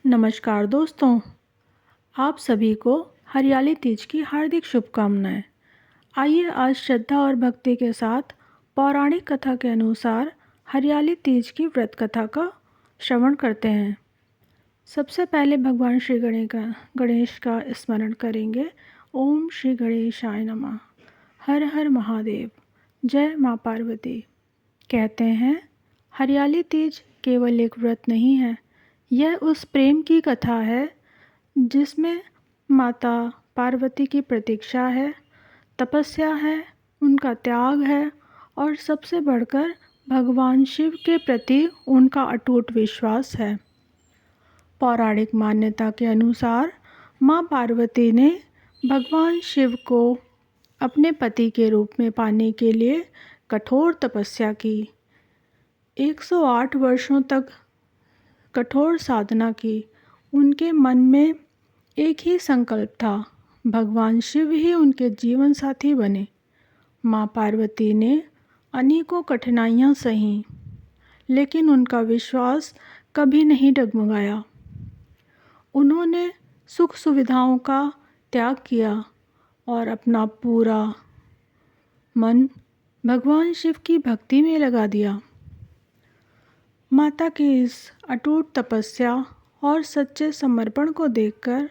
नमस्कार दोस्तों, आप सभी को हरियाली तीज की हार्दिक शुभकामनाएं। आइए आज श्रद्धा और भक्ति के साथ पौराणिक कथा के अनुसार हरियाली तीज की व्रत कथा का श्रवण करते हैं। सबसे पहले भगवान श्री गणेश का स्मरण करेंगे। ओम श्री गणेशाय नमः। हर हर महादेव। जय माँ पार्वती। कहते हैं हरियाली तीज केवल एक व्रत नहीं है, यह उस प्रेम की कथा है जिसमें माता पार्वती की प्रतीक्षा है, तपस्या है, उनका त्याग है और सबसे बढ़कर भगवान शिव के प्रति उनका अटूट विश्वास है। पौराणिक मान्यता के अनुसार माँ पार्वती ने भगवान शिव को अपने पति के रूप में पाने के लिए कठोर तपस्या की। 108 वर्षों तक कठोर साधना की। उनके मन में एक ही संकल्प था, भगवान शिव ही उनके जीवन साथी बने। माँ पार्वती ने अनेकों कठिनाइयाँ सहीं, लेकिन उनका विश्वास कभी नहीं डगमगाया। उन्होंने सुख सुविधाओं का त्याग किया और अपना पूरा मन भगवान शिव की भक्ति में लगा दिया। माता की इस अटूट तपस्या और सच्चे समर्पण को देखकर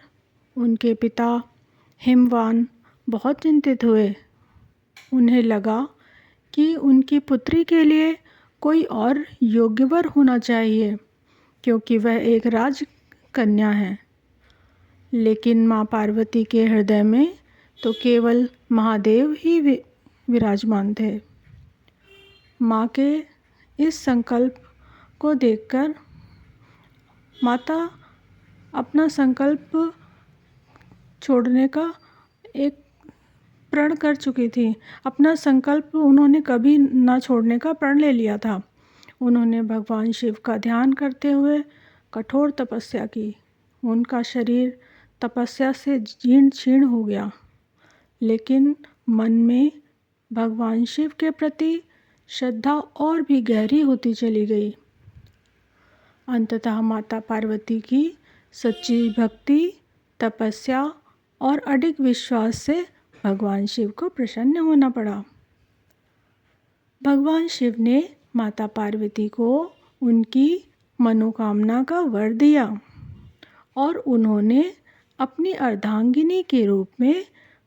उनके पिता हिमवान बहुत चिंतित हुए। उन्हें लगा कि उनकी पुत्री के लिए कोई और योग्य वर होना चाहिए, क्योंकि वह एक राजकन्या है। लेकिन माँ पार्वती के हृदय में तो केवल महादेव ही विराजमान थे। माँ के इस संकल्प को देखकर माता अपना संकल्प छोड़ने का एक प्रण कर चुकी थी। अपना संकल्प उन्होंने कभी ना छोड़ने का प्रण ले लिया था। उन्होंने भगवान शिव का ध्यान करते हुए कठोर तपस्या की। उनका शरीर तपस्या से जीर्ण शीर्ण हो गया, लेकिन मन में भगवान शिव के प्रति श्रद्धा और भी गहरी होती चली गई। अंततः माता पार्वती की सच्ची भक्ति, तपस्या और अडिग विश्वास से भगवान शिव को प्रसन्न होना पड़ा। भगवान शिव ने माता पार्वती को उनकी मनोकामना का वर दिया और उन्होंने अपनी अर्धांगिनी के रूप में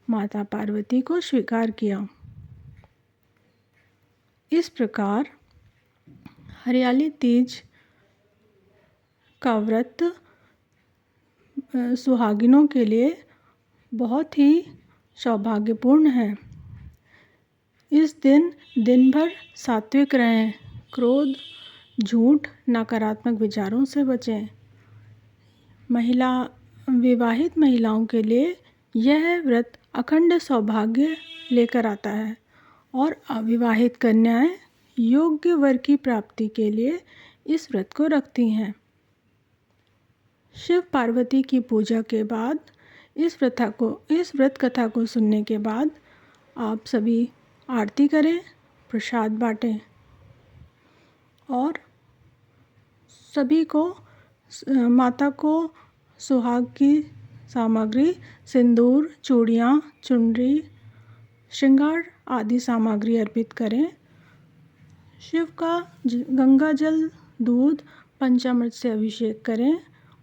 माता पार्वती को स्वीकार किया। इस प्रकार हरियाली तीज का व्रत सुहागिनों के लिए बहुत ही सौभाग्यपूर्ण है। इस दिन भर सात्विक रहें, क्रोध, झूठ, नकारात्मक विचारों से बचें। विवाहित महिलाओं के लिए यह व्रत अखंड सौभाग्य लेकर आता है और अविवाहित कन्याएं योग्य वर की प्राप्ति के लिए इस व्रत को रखती हैं। शिव पार्वती की पूजा के बाद इस व्रत कथा को सुनने के बाद आप सभी आरती करें, प्रसाद बांटें और सभी को माता को सुहाग की सामग्री, सिंदूर, चूड़ियाँ, चुनरी, श्रृंगार आदि सामग्री अर्पित करें। शिव का गंगा जल, दूध, पंचामृत से अभिषेक करें।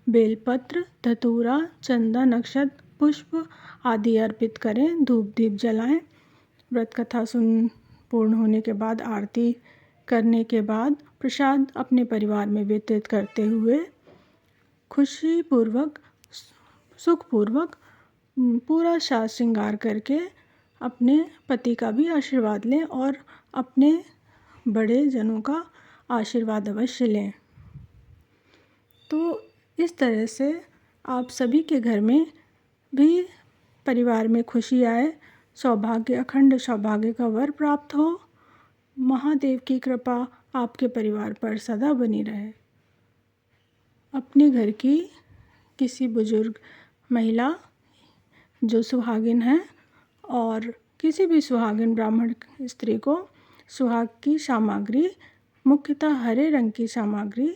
बेलपत्र, धतूरा, चंदन, अक्षत, पुष्प आदि अर्पित करें। धूप दीप जलाएं। व्रत कथा पूर्ण होने के बाद आरती करने के बाद प्रसाद अपने परिवार में वितरित करते हुए खुशीपूर्वक, सुखपूर्वक पूरा साज श्रृंगार करके अपने पति का भी आशीर्वाद लें और अपने बड़े जनों का आशीर्वाद अवश्य लें। तो इस तरह से आप सभी के घर में भी परिवार में खुशी आए, सौभाग्य, अखंड सौभाग्य का वर प्राप्त हो। महादेव की कृपा आपके परिवार पर सदा बनी रहे। अपने घर की किसी बुजुर्ग महिला जो सुहागिन है और किसी भी सुहागिन ब्राह्मण स्त्री को सुहाग की सामग्री, मुख्यतः हरे रंग की सामग्री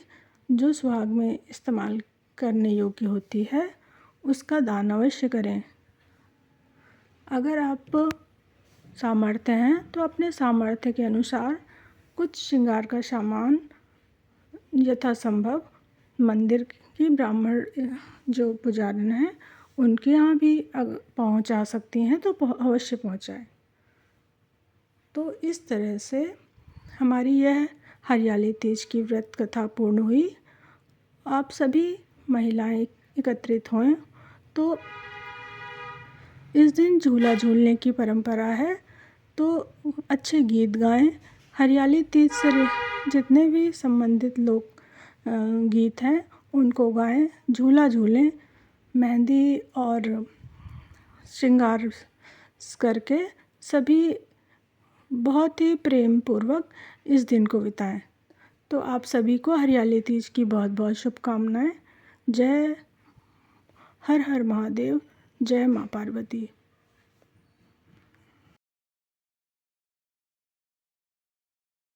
जो सुहाग में इस्तेमाल करने योग्य होती है उसका दान अवश्य करें। अगर आप सामर्थ्य हैं तो अपने सामर्थ्य के अनुसार कुछ श्रृंगार का सामान यथासंभव मंदिर की ब्राह्मण जो पुजारिन हैं उनके यहाँ भी पहुँचा सकती हैं तो अवश्य पहुँचाएं। तो इस तरह से हमारी यह हरियाली तीज की व्रत कथा पूर्ण हुई। आप सभी महिलाएं एकत्रित हों तो इस दिन झूला झूलने की परंपरा है, तो अच्छे गीत गाएं। हरियाली तीज से जितने भी संबंधित लोग गीत हैं उनको गाएं, झूला झूलें, मेहंदी और श्रृंगार करके सभी बहुत ही प्रेम पूर्वक इस दिन को बिताएं। तो आप सभी को हरियाली तीज की बहुत बहुत शुभकामनाएं। जय हर हर महादेव, जय माँ पार्वती।